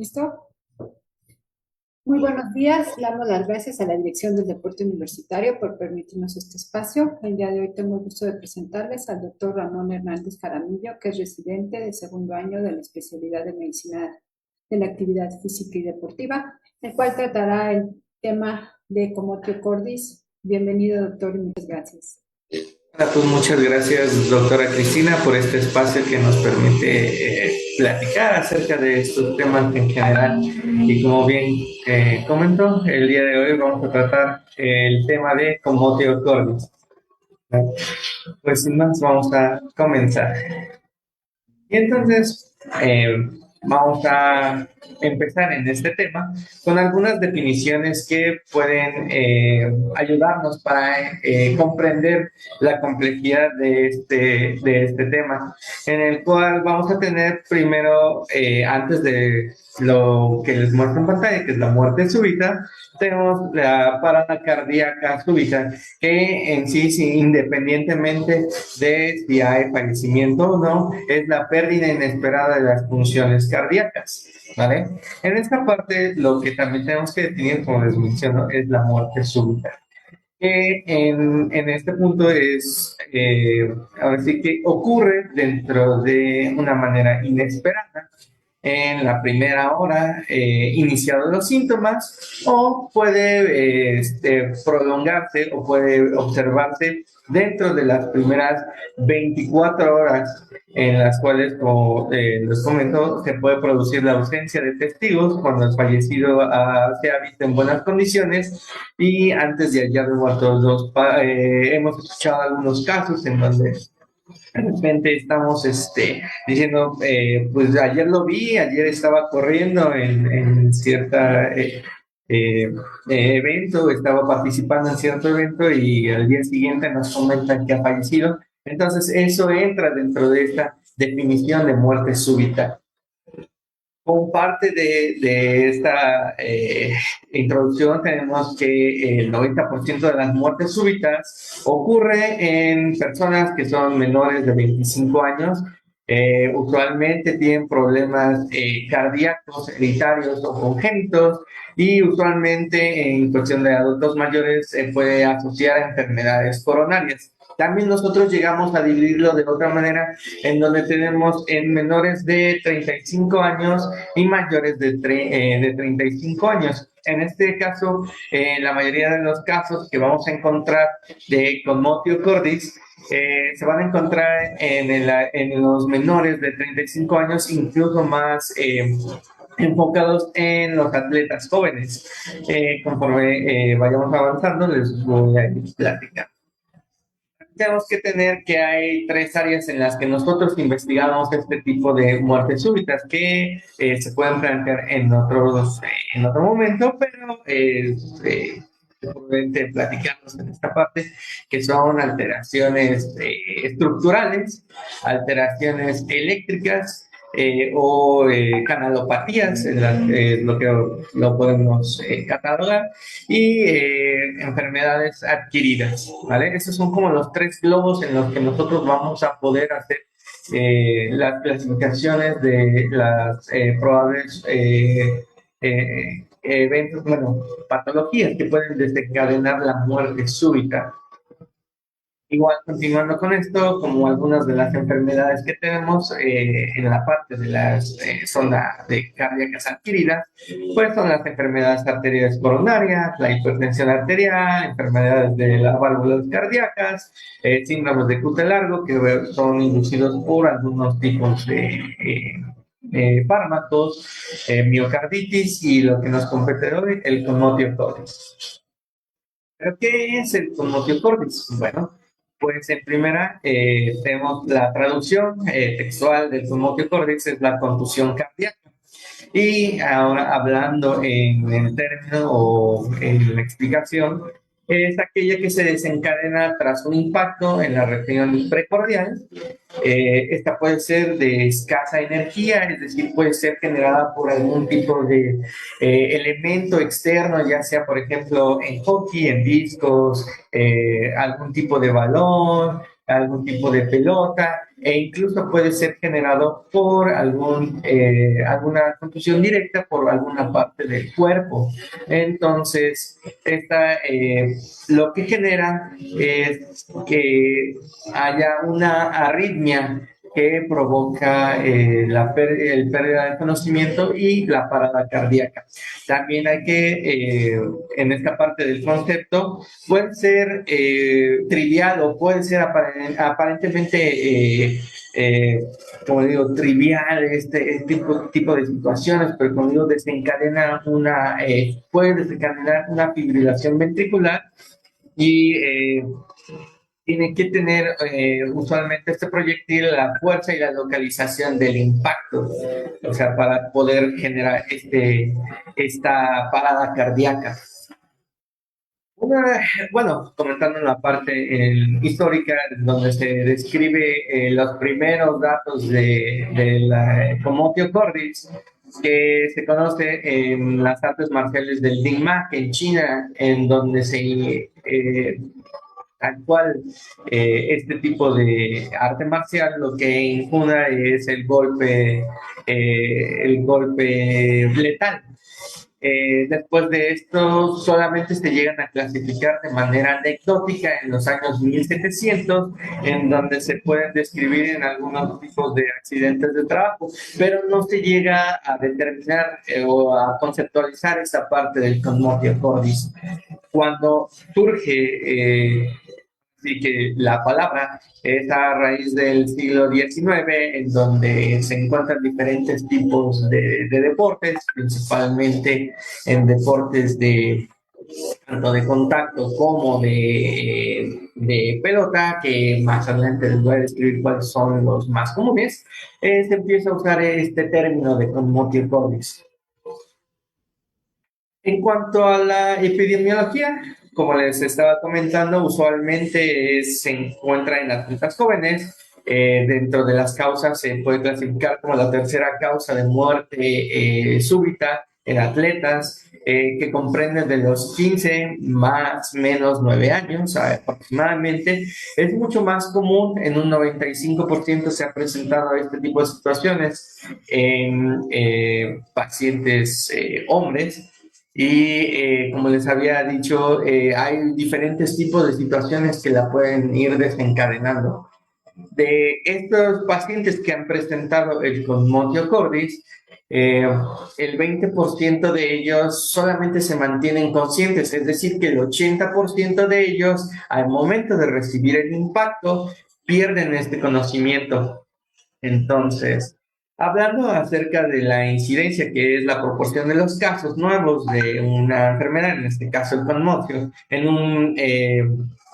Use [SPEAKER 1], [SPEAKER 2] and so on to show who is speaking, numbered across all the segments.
[SPEAKER 1] ¿Listo? Muy buenos días. Le damos las gracias a la Dirección del Deporte Universitario por permitirnos este espacio. El día de hoy tengo el gusto de presentarles al doctor Ramón Hernández Jaramillo, que es residente de segundo año de la especialidad de Medicina de la Actividad Física y Deportiva, el cual tratará el tema de Comotio Cordis. Bienvenido, doctor, y muchas gracias.
[SPEAKER 2] Pues muchas gracias, doctora Cristina, por este espacio que nos permite platicar acerca de estos temas en general. Y como bien comentó, el día de hoy vamos a tratar el tema de Comotio cordis. Pues sin más, vamos a comenzar. Y entonces, vamos a empezar en este tema con algunas definiciones que pueden ayudarnos para comprender la complejidad de este tema, en el cual vamos a tener primero, antes de lo que les muestro en pantalla, que es la muerte súbita, tenemos la parada cardíaca súbita, que en sí, independientemente de si hay fallecimiento o no, es la pérdida inesperada de las funciones cardíacas, ¿vale? En esta parte, lo que también tenemos que definir, como les menciono, es la muerte súbita. Que en este punto es, ahora sí que ocurre dentro de una manera inesperada, en la primera hora iniciados los síntomas, o puede prolongarse o puede observarse dentro de las primeras 24 horas, en las cuales, como les comento, se puede producir la ausencia de testigos cuando el fallecido se ha visto en buenas condiciones y antes de hallar muertos los hemos escuchado algunos casos en donde de repente estamos diciendo, pues ayer lo vi, ayer estaba corriendo en cierta evento, estaba participando en cierto evento y al día siguiente nos comentan que ha fallecido. Entonces eso entra dentro de esta definición de muerte súbita. Como parte de esta introducción, tenemos que el 90% de las muertes súbitas ocurre en personas que son menores de 25 años. Usualmente tienen problemas cardíacos, hereditarios o congénitos, y usualmente en cuestión de adultos mayores se puede asociar a enfermedades coronarias. También nosotros llegamos a dividirlo de otra manera, en donde tenemos en menores de 35 años y mayores de 35 años. En este caso, la mayoría de los casos que vamos a encontrar de Comotio cordis se van a encontrar en los menores de 35 años, incluso más enfocados en los atletas jóvenes. Conforme vayamos avanzando, les voy a ir platicando. Tenemos que tener que hay tres áreas en las que nosotros investigamos este tipo de muertes súbitas que se pueden plantear en otro momento, pero probablemente platicamos en esta parte, que son alteraciones estructurales, alteraciones eléctricas, o canalopatías, lo que lo podemos catalogar, y enfermedades adquiridas, ¿vale? Esos son como los tres globos en los que nosotros vamos a poder hacer las clasificaciones de las probables eventos, bueno, patologías que pueden desencadenar la muerte súbita. Igual, continuando con esto, como algunas de las enfermedades que tenemos en la parte de las zonas de cardíacas adquiridas, pues son las enfermedades arteriales coronarias, la hipertensión arterial, enfermedades de las válvulas cardíacas, síndromes de cutis largo, que son inducidos por algunos tipos de fármacos, miocarditis, y lo que nos compete hoy, el Comotio cordis. ¿Pero qué es el Comotio cordis? Bueno, pues en primera tenemos la traducción textual del Comotio cordis, es la contusión cardíaca. Y ahora, hablando en el término o en la explicación, es aquella que se desencadena tras un impacto en la región precordial. Esta puede ser de escasa energía, es decir, puede ser generada por algún tipo de elemento externo, ya sea, por ejemplo, en hockey, en discos, algún tipo de balón, algún tipo de pelota, e incluso puede ser generado por alguna contusión directa por alguna parte del cuerpo. Entonces, lo que genera es que haya una arritmia que provoca el pérdida de conocimiento y la parada cardíaca. También hay que, en esta parte del concepto, puede ser trivial o puede ser aparentemente, como digo, trivial este tipo de situaciones, pero como digo, puede desencadenar una fibrilación ventricular y tiene que tener usualmente este proyectil la fuerza y la localización del impacto, o sea, para poder generar esta parada cardíaca. Bueno, comentando la parte histórica, donde se describe los primeros datos de la Comotio cordis, que se conoce en las artes marciales del Dingmak en China, en donde tal cual este tipo de arte marcial lo que incuna es el golpe letal. Después de esto, solamente se llegan a clasificar de manera anecdótica en los años 1700, en donde se pueden describir en algunos tipos de accidentes de trabajo, pero no se llega a determinar o a conceptualizar esa parte del commotio cordis. Cuando surge Así que la palabra es a raíz del siglo XIX, en donde se encuentran diferentes tipos de deportes, principalmente en deportes tanto de contacto como de pelota, que más adelante les voy a describir cuáles son los más comunes. Se empieza a usar este término de commotio cordis. En cuanto a la epidemiología, como les estaba comentando, usualmente se encuentra en atletas jóvenes. Dentro de las causas se puede clasificar como la tercera causa de muerte súbita en atletas, que comprende de los 15 más menos 9 años aproximadamente. Es mucho más común, en un 95% se ha presentado este tipo de situaciones en pacientes hombres. Y como les había dicho, hay diferentes tipos de situaciones que la pueden ir desencadenando. De estos pacientes que han presentado el commotio cordis, el 20% de ellos solamente se mantienen conscientes, es decir, que el 80% de ellos, al momento de recibir el impacto, pierden este conocimiento. Entonces, hablando acerca de la incidencia, que es la proporción de los casos nuevos de una enfermedad, en este caso el conmotio, en un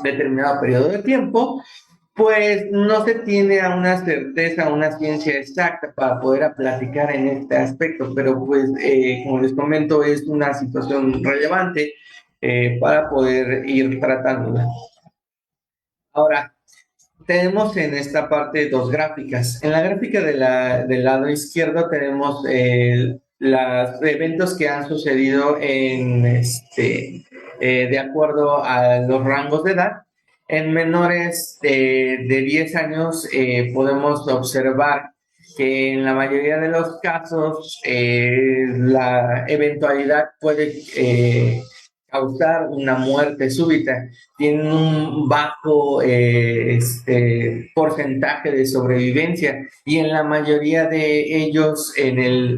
[SPEAKER 2] determinado periodo de tiempo, pues no se tiene a una certeza, una ciencia exacta para poder platicar en este aspecto, pero pues como les comento, es una situación relevante para poder ir tratándola. Ahora, tenemos en esta parte dos gráficas. En la gráfica del lado izquierdo tenemos los eventos que han sucedido de acuerdo a los rangos de edad. En menores de 10 años podemos observar que en la mayoría de los casos la eventualidad puede causar una muerte súbita. Tienen un bajo porcentaje de sobrevivencia y en la mayoría de ellos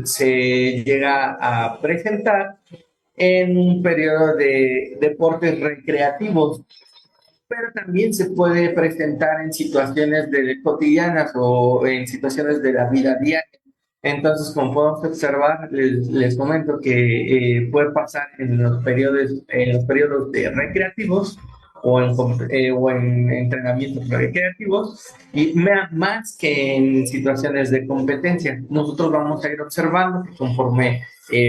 [SPEAKER 2] se llega a presentar en un periodo de deportes recreativos, pero también se puede presentar en situaciones cotidianas o en situaciones de la vida diaria. Entonces, como podemos observar, les comento que puede pasar en los periodos de recreativos o en entrenamientos recreativos y más que en situaciones de competencia. Nosotros vamos a ir observando que conforme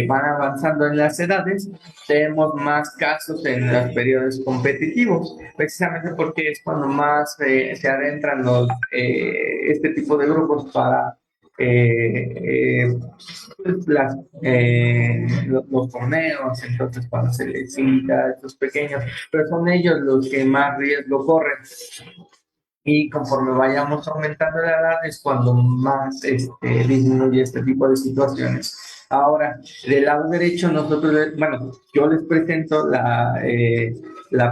[SPEAKER 2] van avanzando en las edades, tenemos más casos en los periodos competitivos, precisamente porque es cuando más se adentran este tipo de grupos para pues los torneos. Entonces cuando se les invita a estos pequeños, pero son ellos los que más riesgo corren. y conforme vayamos aumentando la edad es cuando más disminuye este tipo de situaciones. Ahora, del lado derecho, nosotros, bueno, yo les presento la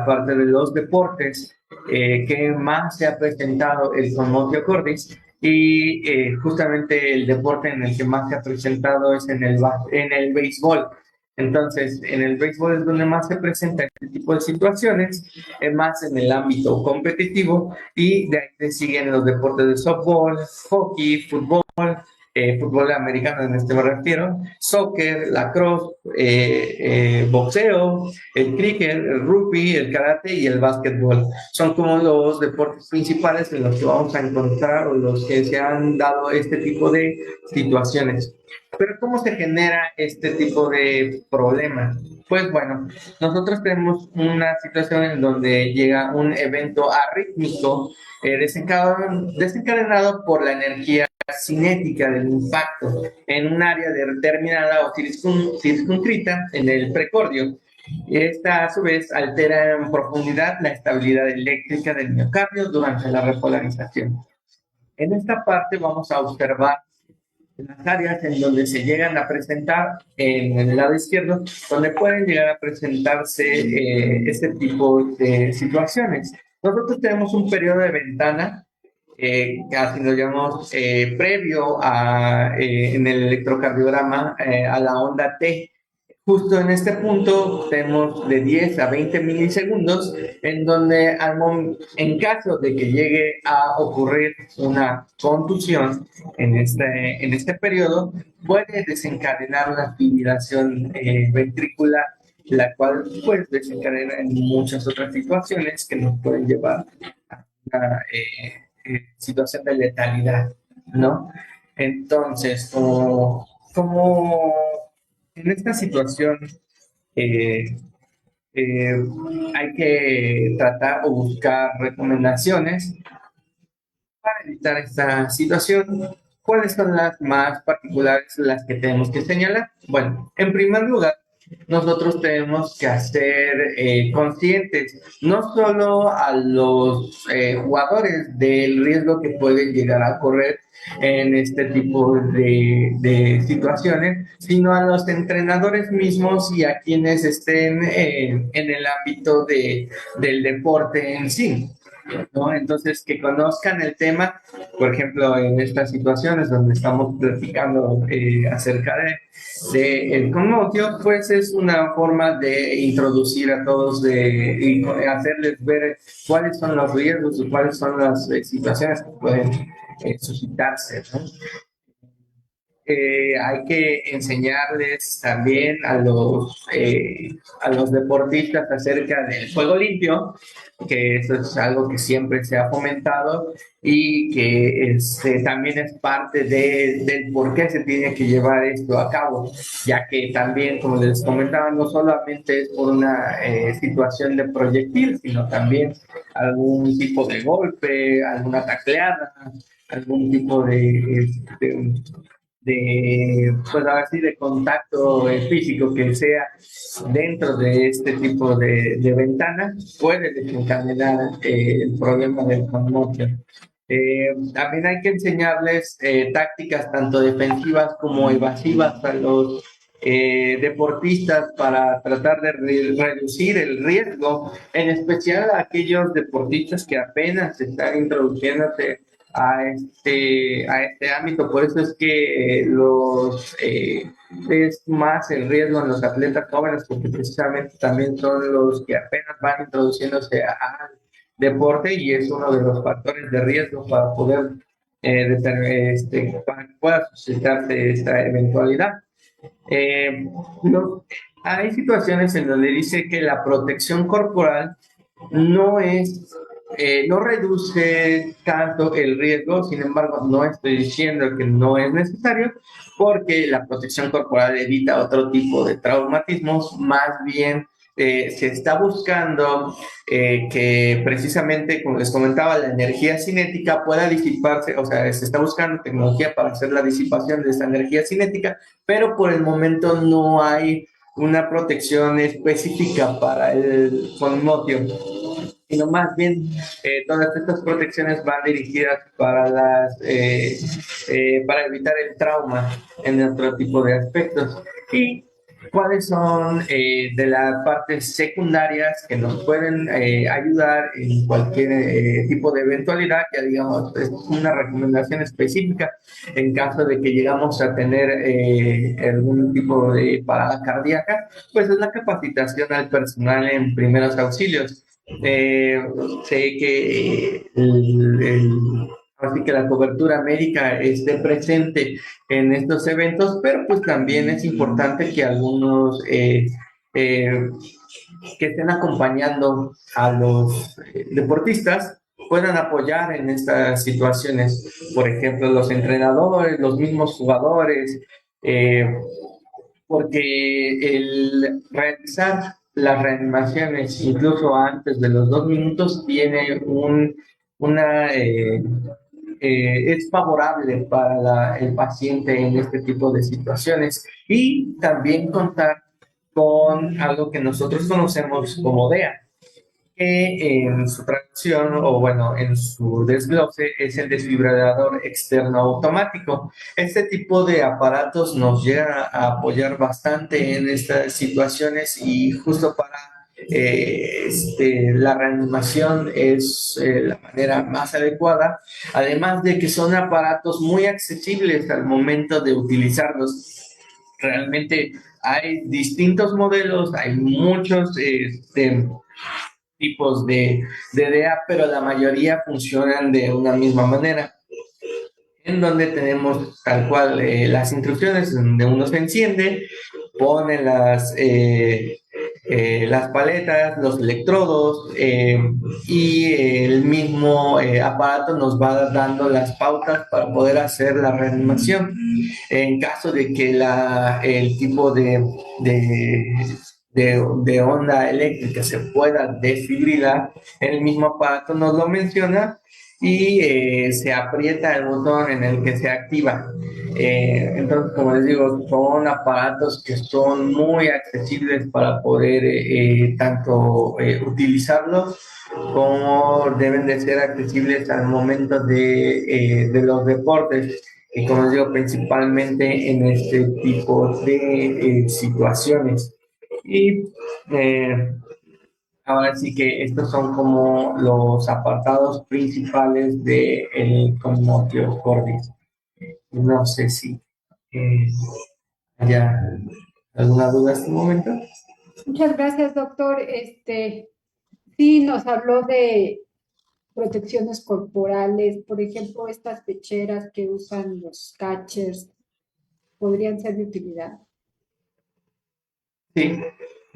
[SPEAKER 2] parte de los deportes que más se ha presentado el conmotio cordis y justamente el deporte en el que más se ha presentado es en el béisbol. Entonces, en el béisbol es donde más se presenta este tipo de situaciones, es más en el ámbito competitivo y de ahí le siguen los deportes de softball, hockey, fútbol, fútbol americano en este me refiero, soccer, lacrosse, boxeo, el cricket, el rugby, el karate y el básquetbol. Son como los deportes principales en los que vamos a encontrar o los que se han dado este tipo de situaciones. Pero ¿cómo se genera este tipo de problema? Pues bueno, nosotros tenemos una situación en donde llega un evento arrítmico desencadenado por la energía cinética del impacto en un área determinada o circunscrita en el precordio. Esta, a su vez, altera en profundidad la estabilidad eléctrica del miocardio durante la repolarización. En esta parte vamos a observar las áreas en donde se llegan a presentar en el lado izquierdo, donde pueden llegar a presentarse este tipo de situaciones. Nosotros tenemos un periodo de ventana, así lo llamamos, previo en el electrocardiograma a la onda T. Justo en este punto tenemos de 10 a 20 milisegundos en donde en caso de que llegue a ocurrir una contusión en este periodo, puede desencadenar una fibrilación ventricular, la cual pues desencadena en muchas otras situaciones que nos pueden llevar a una situación de letalidad, ¿no? Entonces, como en esta situación eh, eh, hay que tratar o buscar recomendaciones para evitar esta situación. ¿Cuáles son las más particulares, las que tenemos que señalar? Bueno, en primer lugar, nosotros tenemos que hacer conscientes no solo a los jugadores del riesgo que pueden llegar a correr en este tipo de situaciones, sino a los entrenadores mismos y a quienes estén en el ámbito del deporte en sí, ¿no? Entonces, que conozcan el tema, por ejemplo, en estas situaciones donde estamos platicando acerca de el conmotio, pues es una forma de introducir a todos y hacerles ver cuáles son los riesgos y cuáles son las situaciones que pueden suscitarse, ¿no? Hay que enseñarles también a los deportistas acerca del juego limpio, que eso es algo que siempre se ha fomentado y que también es parte del por qué se tiene que llevar esto a cabo, ya que también, como les comentaba, no solamente es por una situación de proyectil, sino también algún tipo de golpe, alguna tacleada, algún tipo pues así, de contacto físico que sea dentro de este tipo de ventana, puede desencadenar el problema del conmotio. También hay que enseñarles tácticas tanto defensivas como evasivas a los deportistas para tratar de reducir el riesgo, en especial a aquellos deportistas que apenas están introduciéndose a este ámbito. Por eso es que es más el riesgo en los atletas jóvenes, porque precisamente también son los que apenas van introduciéndose al deporte y es uno de los factores de riesgo para poder para que pueda suscitarse esta eventualidad. Eh, no, Hay situaciones en donde dice que la protección corporal no es, no reduce tanto el riesgo, sin embargo, no estoy diciendo que no es necesario, porque la protección corporal evita otro tipo de traumatismos, más bien se está buscando que precisamente, como les comentaba, la energía cinética pueda disiparse, o sea, se está buscando tecnología para hacer la disipación de esta energía cinética, pero por el momento no hay una protección específica para el conmotio. sino más bien todas estas protecciones van dirigidas para para evitar el trauma en otro tipo de aspectos. Y cuáles son de las partes secundarias que nos pueden ayudar en cualquier tipo de eventualidad, ya digamos, es una recomendación específica en caso de que llegamos a tener algún tipo de parada cardíaca, pues es la capacitación al personal en primeros auxilios. Eh, Sé que así que la cobertura médica esté presente en estos eventos, pero pues también es importante que algunos eh, que estén acompañando a los deportistas puedan apoyar en estas situaciones. Por ejemplo, los entrenadores, los mismos jugadores, eh, porque el realizar las reanimaciones incluso antes de los 2 minutos tiene una es favorable para el paciente en este tipo de situaciones y también contar con algo que nosotros conocemos como DEA, que en su traducción o bueno, en su desglose es el desfibrilador externo automático. Este tipo de aparatos nos llega a apoyar bastante en estas situaciones y justo para la reanimación es la manera más adecuada, además de que son aparatos muy accesibles al momento de utilizarlos. Realmente hay distintos modelos, hay muchos tipos de DA, pero la mayoría funcionan de una misma manera, en donde tenemos tal cual las instrucciones, donde uno se enciende, pone las paletas, los electrodos y el mismo aparato nos va dando las pautas para poder hacer la reanimación. En caso de que el tipo de onda eléctrica se pueda desfibrilar, el mismo aparato nos lo menciona y se aprieta el botón en el que se activa. Entonces, como les digo, son aparatos que son muy accesibles para poder tanto utilizarlos como deben de ser accesibles al momento de los deportes. Y como les digo, principalmente en este tipo de situaciones. Y ahora sí que estos son como los apartados principales del Connotio Cordis. No sé si eh, haya alguna duda en este momento.
[SPEAKER 1] Muchas gracias, doctor. Sí, nos habló de protecciones corporales, por ejemplo, estas pecheras que usan los catchers, podrían ser de utilidad.
[SPEAKER 2] Sí,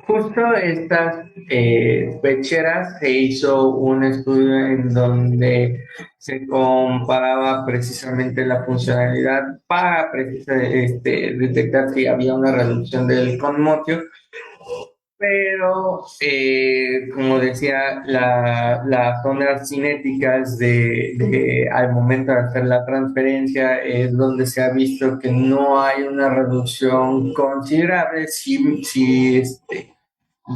[SPEAKER 2] justo estas pecheras se hizo un estudio en donde se comparaba precisamente la funcionalidad para detectar si había una reducción del conmotio, pero como decía, las ondas cinéticas al momento de hacer la transferencia es donde se ha visto que no hay una reducción considerable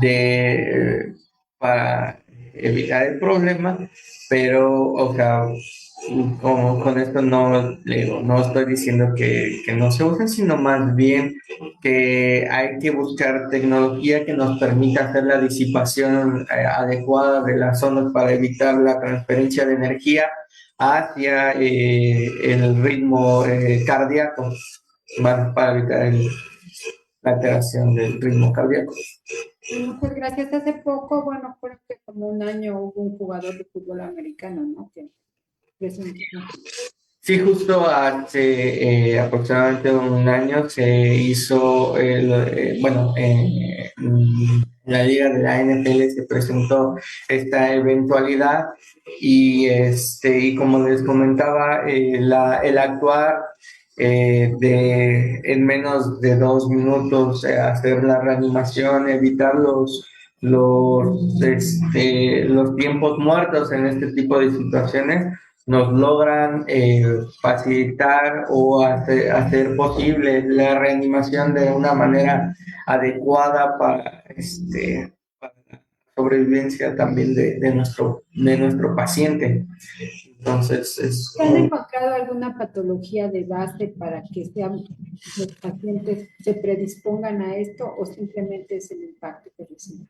[SPEAKER 2] de, para evitar el problema, pero, o sea, como con esto no, no estoy diciendo que no se usen, sino más bien que hay que buscar tecnología que nos permita hacer la disipación adecuada de las zonas para evitar la transferencia de energía hacia el ritmo cardíaco, para evitar la alteración del ritmo cardíaco.
[SPEAKER 1] Muchas gracias. Hace poco, bueno, creo que como un año hubo un jugador de fútbol americano, ¿no? Que presentó.
[SPEAKER 2] Sí, justo hace aproximadamente un año se hizo, en la liga de la NFL se presentó esta eventualidad y como les comentaba, el actuar en menos de 2 minutos hacer la reanimación, evitar los tiempos muertos en este tipo de situaciones nos logran facilitar o hacer posible la reanimación de una manera adecuada para sobrevivencia también de nuestro paciente. Entonces, es
[SPEAKER 1] ¿Se han encontrado alguna patología de base para que los pacientes se predispongan a esto o simplemente es el impacto que reciben?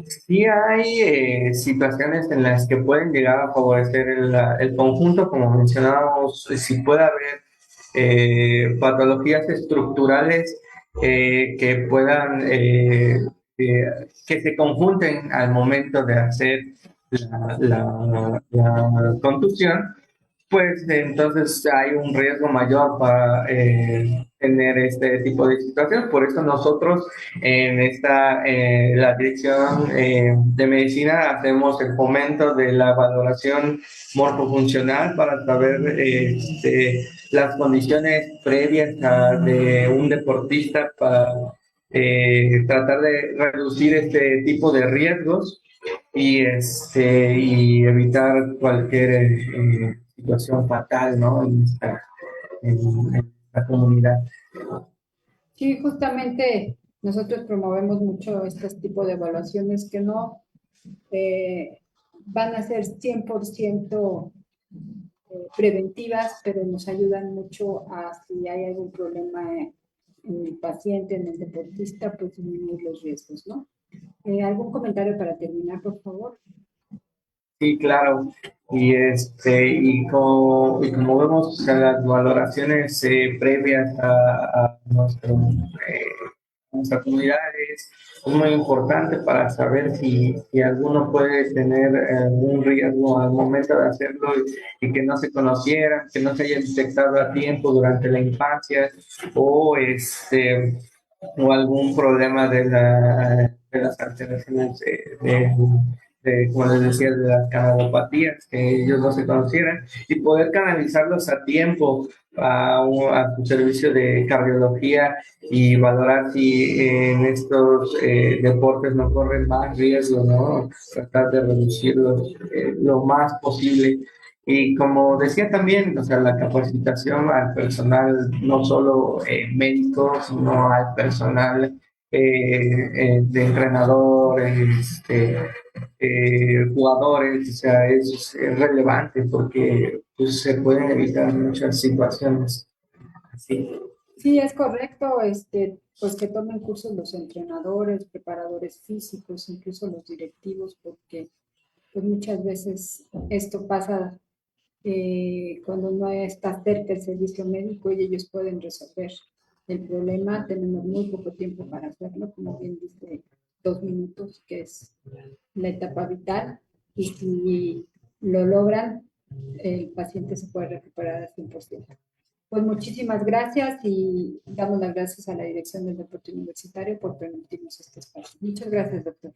[SPEAKER 2] sí hay situaciones en las que pueden llegar a favorecer el conjunto, como mencionábamos, si puede haber patologías estructurales que puedan, que se conjunten al momento de hacer la contusión, pues entonces hay un riesgo mayor para tener este tipo de situaciones. Por eso nosotros en la dirección de medicina hacemos el fomento de la valoración morfofuncional para saber las condiciones previas de un deportista para tratar de reducir este tipo de riesgos y evitar cualquier situación fatal, ¿no? En esta comunidad.
[SPEAKER 1] Sí, justamente nosotros promovemos mucho este tipo de evaluaciones que no eh, van a ser 100% preventivas, pero nos ayudan mucho a si hay algún problema en el paciente, en el deportista, pues disminuir los riesgos, ¿no? ¿Algún comentario para terminar, por favor?
[SPEAKER 2] Sí, claro. Y como vemos, o sea, las valoraciones previas a nuestra comunidad es muy importante para saber si alguno puede tener algún riesgo al momento de hacerlo y que no se conociera, que no se haya detectado a tiempo durante la infancia o o algún problema de las alteraciones como les decía, de las canalopatías, que ellos no se conocieran, y poder canalizarlos a tiempo a su servicio de cardiología y valorar si en estos deportes no corren más riesgo, ¿no? Tratar de reducirlos lo más posible. Y como decía también, o sea, la capacitación al personal, no solo médico, sino al personal de entrenadores, jugadores, o sea, es relevante porque pues, se pueden evitar muchas situaciones así.
[SPEAKER 1] Sí, es correcto, pues que tomen cursos los entrenadores, preparadores físicos, incluso los directivos, porque pues muchas veces esto pasa cuando no está cerca el servicio médico y ellos pueden resolver el problema. Tenemos muy poco tiempo para hacerlo, como bien dice, 2 minutos, que es la etapa vital, y si lo logran, el paciente se puede recuperar al 100%. Pues muchísimas gracias y damos las gracias a la Dirección del Deporte Universitario por permitirnos este espacio. Muchas gracias, doctor.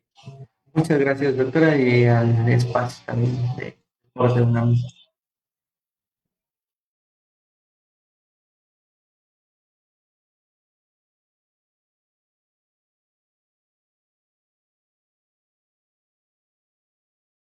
[SPEAKER 2] Muchas gracias, doctora, y al espacio también de una